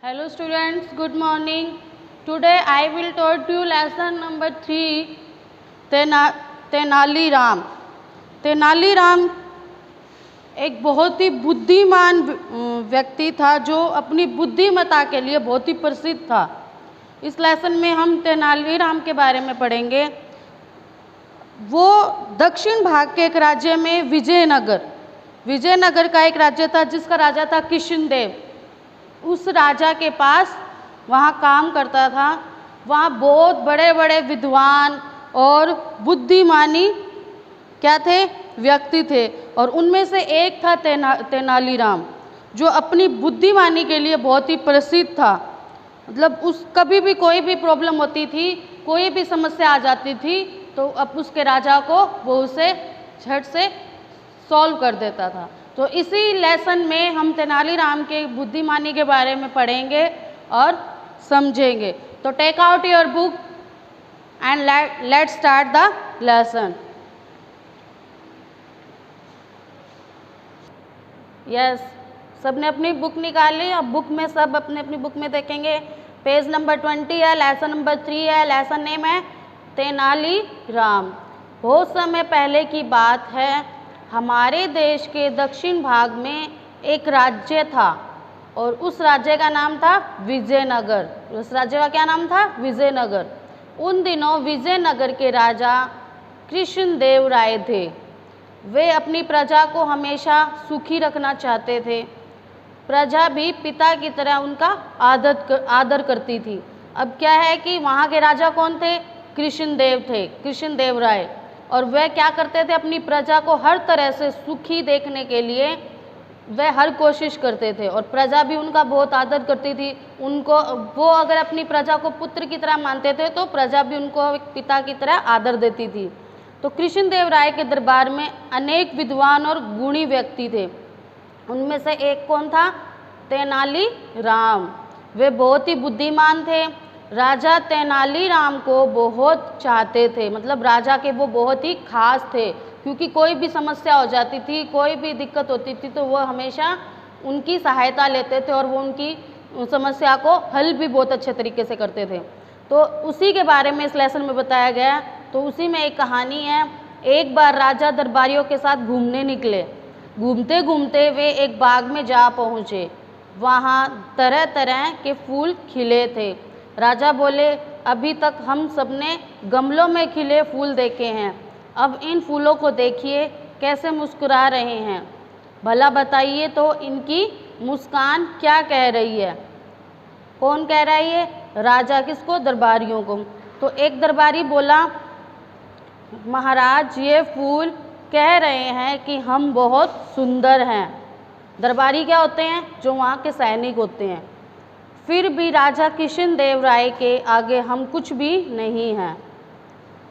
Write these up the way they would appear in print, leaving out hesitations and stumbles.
Hello students, good morning. Today I will taught you lesson number 3 Tenali Ram. Tenali Ram एक बहुत ही बुद्धिमान व्यक्ति था जो अपनी बुद्धिमत्ता के लिए बहुत ही प्रसिद्ध था। इस लेसन में हम तेनाली राम के बारे में पढ़ेंगे। वो दक्षिण भाग के एक राज्य में विजयनगर का एक राज्य था जिसका राजा था कृष्णदेव। उस राजा के पास वहाँ काम करता था। वहाँ बहुत बड़े बड़े विद्वान और बुद्धिमानी क्या थे, व्यक्ति थे, और उनमें से एक था तेनाली राम जो अपनी बुद्धिमानी के लिए बहुत ही प्रसिद्ध था। मतलब कभी भी कोई भी प्रॉब्लम होती थी, कोई भी समस्या आ जाती थी तो अब उसके राजा को वो उसे झट से सॉल्व कर देता था। तो इसी लेसन में हम तेनाली राम के बुद्धिमानी के बारे में पढ़ेंगे और समझेंगे। तो take out your book and let's start the lesson. Yes, सबने अपनी बुक निकाली। अब बुक में सब अपनी बुक में देखेंगे। पेज नंबर 20 है, लेसन नंबर 3 है। लेसन नेम है तेनाली राम। बहुत समय पहले की बात है, हमारे देश के दक्षिण भाग में एक राज्य था और उस राज्य का नाम था विजयनगर। उस राज्य का क्या नाम था? विजयनगर। उन दिनों विजयनगर के राजा कृष्णदेव राय थे। वे अपनी प्रजा को हमेशा सुखी रखना चाहते थे। प्रजा भी पिता की तरह उनका आदर करती थी। अब क्या है कि वहाँ के राजा कौन थे? कृष्णदेव थे, कृष्णदेव राय। और वह क्या करते थे? अपनी प्रजा को हर तरह से सुखी देखने के लिए वह हर कोशिश करते थे और प्रजा भी उनका बहुत आदर करती थी। वो अगर अपनी प्रजा को पुत्र की तरह मानते थे तो प्रजा भी उनको एक पिता की तरह आदर देती थी। तो कृष्णदेव राय के दरबार में अनेक विद्वान और गुणी व्यक्ति थे। उनमें से एक कौन था? तेनाली राम। वे बहुत ही बुद्धिमान थे। राजा तेनाली राम को बहुत चाहते थे, मतलब राजा के वो बहुत ही खास थे, क्योंकि कोई भी समस्या हो जाती थी, कोई भी दिक्कत होती थी तो वो हमेशा उनकी सहायता लेते थे और वो उनकी समस्या को हल भी बहुत अच्छे तरीके से करते थे। तो उसी के बारे में इस लेसन में बताया गया। तो उसी में एक कहानी है। एक बार राजा दरबारियों के साथ घूमने निकले। घूमते घूमते वे एक बाग में जा पहुँचे। वहाँ तरह तरह के फूल खिले थे। राजा बोले, अभी तक हम सबने गमलों में खिले फूल देखे हैं, अब इन फूलों को देखिए कैसे मुस्कुरा रहे हैं। भला बताइए तो इनकी मुस्कान क्या कह रही है? कौन कह रहा है ये? राजा किसको? दरबारियों को। तो एक दरबारी बोला, महाराज ये फूल कह रहे हैं कि हम बहुत सुंदर हैं। दरबारी क्या होते हैं? जो वहाँ के सैनिक होते हैं। फिर भी राजा कृष्णदेव राय के आगे हम कुछ भी नहीं हैं।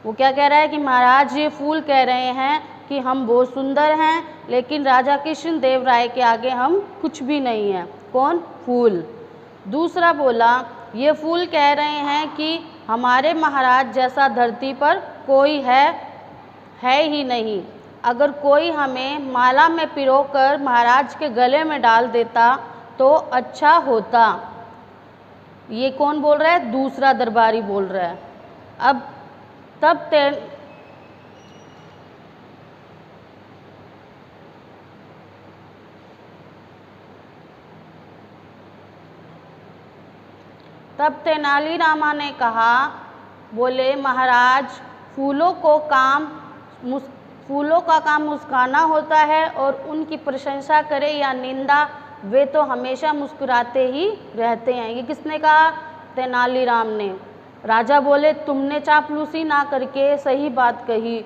वो क्या कह रहा है कि महाराज ये फूल कह रहे हैं कि हम बहुत सुंदर हैं, लेकिन राजा कृष्णदेव राय के आगे हम कुछ भी नहीं हैं। कौन? फूल। दूसरा बोला, ये फूल कह रहे हैं कि हमारे महाराज जैसा धरती पर कोई है ही नहीं। अगर कोई हमें माला में पिरोकर महाराज के गले में डाल देता तो अच्छा होता। ये कौन बोल रहा है? दूसरा दरबारी बोल रहा है। अब तब तेनाली रामा ने कहा, बोले महाराज फूलों का काम मुस्काना होता है और उनकी प्रशंसा करे या निंदा, वे तो हमेशा मुस्कुराते ही रहते हैं। ये किसने कहा? तेनाली राम ने। राजा बोले, तुमने चापलूसी ना करके सही बात कही।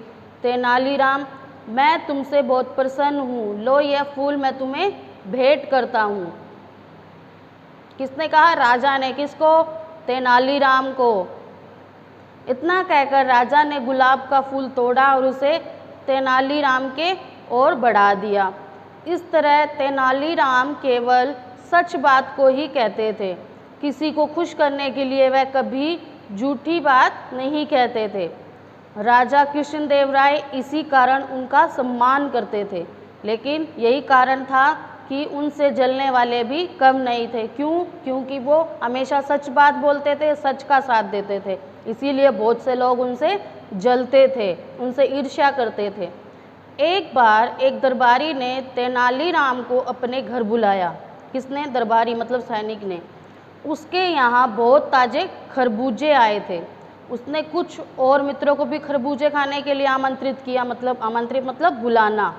तेनाली राम, मैं तुमसे बहुत प्रसन्न हूँ, लो यह फूल मैं तुम्हें भेंट करता हूँ। किसने कहा? राजा ने। किसको? तेनाली राम को। इतना कहकर राजा ने गुलाब का फूल तोड़ा और उसे तेनाली राम के ओर बढ़ा दिया। इस तरह तेनाली राम केवल सच बात को ही कहते थे। किसी को खुश करने के लिए वह कभी झूठी बात नहीं कहते थे। राजा कृष्णदेव राय इसी कारण उनका सम्मान करते थे। लेकिन यही कारण था कि उनसे जलने वाले भी कम नहीं थे। क्यों? क्योंकि वो हमेशा सच बात बोलते थे, सच का साथ देते थे, इसीलिए बहुत से लोग उनसे जलते थे, उनसे ईर्ष्या करते थे। एक बार एक दरबारी ने तेनालीराम को अपने घर बुलाया। किसने? दरबारी मतलब सैनिक ने। उसके यहाँ बहुत ताज़े खरबूजे आए थे। उसने कुछ और मित्रों को भी खरबूजे खाने के लिए आमंत्रित किया, आमंत्रित मतलब बुलाना।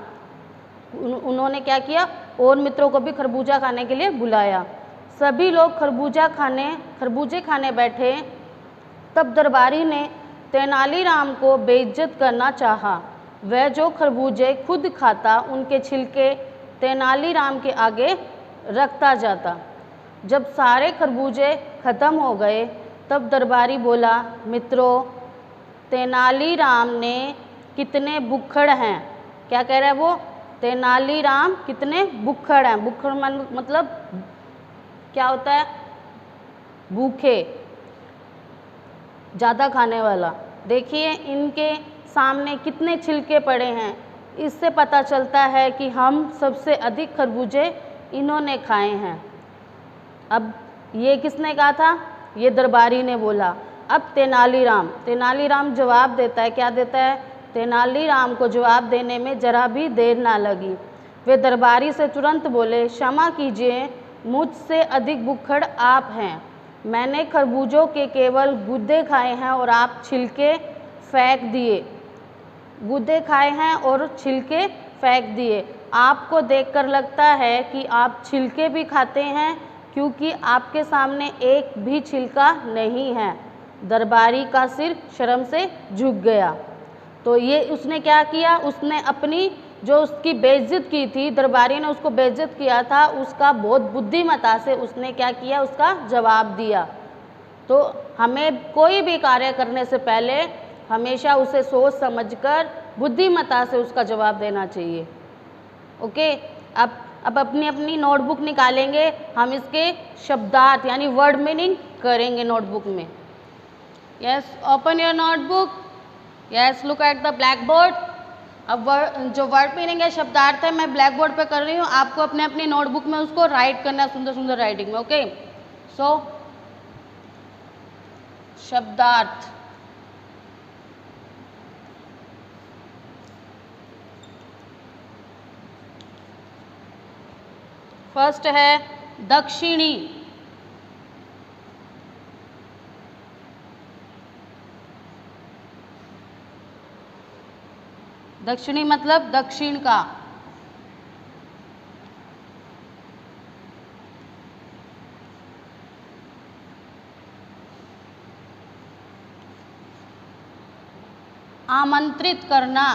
उन्होंने क्या किया? और मित्रों को भी खरबूजा खाने के लिए बुलाया। सभी लोग खरबूजे खाने बैठे। तब दरबारी ने तेनालीराम को बेइज्जत करना चाहा। वह जो खरबूजे खुद खाता, उनके छिलके तेनालीराम के आगे रखता जाता। जब सारे खरबूजे खत्म हो गए तब दरबारी बोला, मित्रों, तेनालीराम ने कितने भुक्खड़ हैं। क्या कह रहा है वो? तेनालीराम कितने भुक्खड़ हैं। भुक्खड़ मतलब क्या होता है? भूखे, ज़्यादा खाने वाला। देखिए इनके सामने कितने छिलके पड़े हैं। इससे पता चलता है कि हम सबसे अधिक खरबूजे इन्होंने खाए हैं। अब ये किसने कहा था? ये दरबारी ने बोला। अब तेनालीराम जवाब देता है। क्या देता है? तेनालीराम को जवाब देने में जरा भी देर ना लगी। वे दरबारी से तुरंत बोले, क्षमा कीजिए, मुझसे अधिक भुक्खड़ आप हैं। मैंने खरबूजों के केवल गुद्दे खाए हैं और आप छिलके फेंक दिए। गुद्दे खाए हैं और छिलके फेंक दिए। आपको देखकर लगता है कि आप छिलके भी खाते हैं, क्योंकि आपके सामने एक भी छिलका नहीं है। दरबारी का सिर शर्म से झुक गया। तो ये उसने क्या किया? उसने अपनी जो उसकी बेइज्जत की थी, दरबारी ने उसको बेइज्जत किया था, उसका बहुत बुद्धिमता से उसने क्या किया? उसका जवाब दिया। तो हमें कोई भी कार्य करने से पहले हमेशा उसे सोच समझकर बुद्धिमता से उसका जवाब देना चाहिए। ओके, अब अपनी अपनी नोटबुक निकालेंगे। हम इसके शब्दार्थ यानी वर्ड मीनिंग करेंगे नोटबुक में। Yes, open your notebook. Yes, look at the black board. अब जो वर्ड मीनिंग है, शब्दार्थ है, मैं ब्लैक बोर्ड पे कर रही हूँ। आपको अपने अपनी नोटबुक में उसको राइट करना है, सुंदर सुंदर राइटिंग में। ओके, सो शब्दार्थ। फर्स्ट है दक्षिणी। दक्षिणी मतलब दक्षिण का। आमंत्रित करना।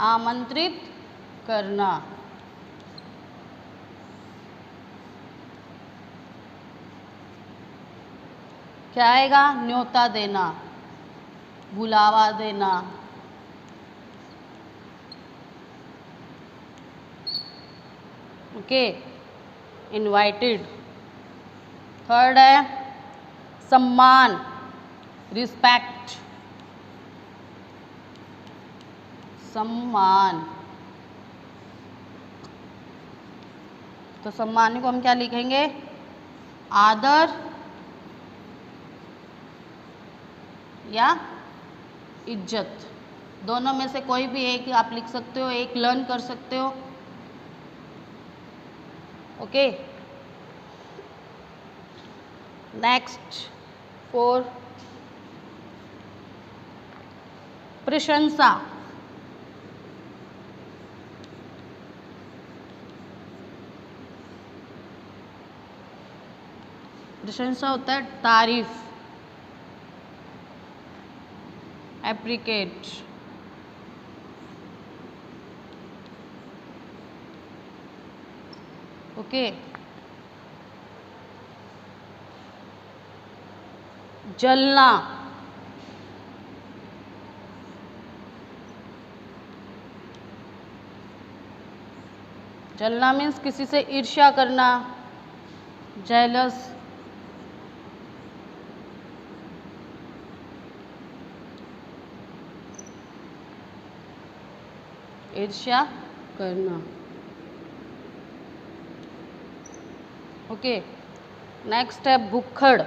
आमंत्रित करना। क्या आएगा? न्योता देना, बुलावा देना। Okay, invited. थर्ड है सम्मान, रिस्पेक्ट। सम्मान। तो सम्मान को हम क्या लिखेंगे? आदर या इज्जत। दोनों में से कोई भी एक आप लिख सकते हो, एक लर्न कर सकते हो। ओके, नेक्स्ट 4 प्रशंसा। प्रशंसा होता है तारीफ, एप्रिकेट। ओके, जलना। जलना मीन्स किसी से ईर्ष्या करना, जेलस। ईर्ष्या करना। ओके, नेक्स्ट है भुक्खड़।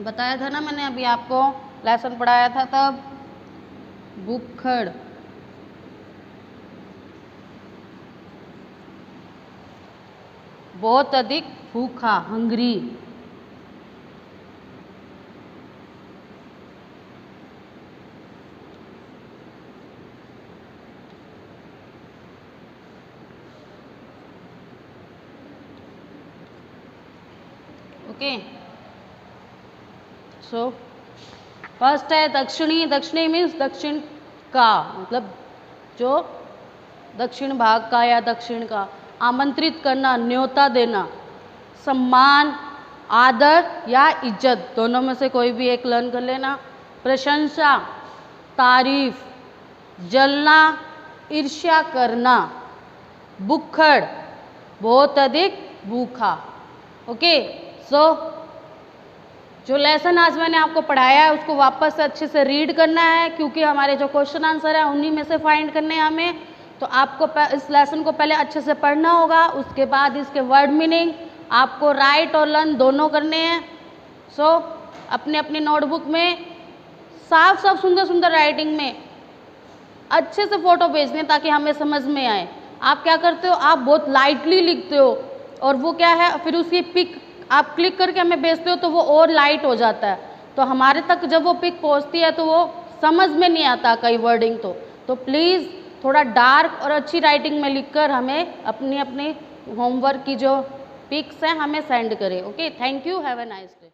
बताया था ना मैंने, अभी आपको लेसन पढ़ाया था तब। भुक्खड़, बहुत अधिक भूखा, हंग्री। ओके, सो फर्स्ट है दक्षिणी। दक्षिणी मीन्स दक्षिण का, मतलब जो दक्षिण भाग का या दक्षिण का। आमंत्रित करना, न्योता देना, सम्मान, आदर या इज्जत, दोनों में से कोई भी एक लर्न कर लेना। प्रशंसा, तारीफ, जलना, ईर्ष्या करना। भुक्खड़, बहुत अधिक भूखा। ओके, सो जो लेसन आज मैंने आपको पढ़ाया है उसको वापस से अच्छे से रीड करना है, क्योंकि हमारे जो क्वेश्चन आंसर है उन्हीं में से फाइंड करने हैं हमें। तो आपको इस लेसन को पहले अच्छे से पढ़ना होगा, उसके बाद इसके वर्ड मीनिंग आपको राइट और लर्न दोनों करने हैं। सो अपने अपनी नोटबुक में साफ साफ सुंदर सुंदर राइटिंग में अच्छे से फ़ोटो भेजने हैं ताकि हमें समझ में आए। आप क्या करते हो, आप बहुत लाइटली लिखते हो और वो क्या है, फिर उसकी पिक आप क्लिक करके हमें भेजते हो तो वो और लाइट हो जाता है, तो हमारे तक जब वो पिक पहुंचती है तो वो समझ में नहीं आता कई वर्डिंग। तो प्लीज़ थोड़ा डार्क और अच्छी राइटिंग में लिखकर हमें अपनी अपनी होमवर्क की जो पिक्स हैं हमें सेंड करें। Okay, thank you, have a nice day.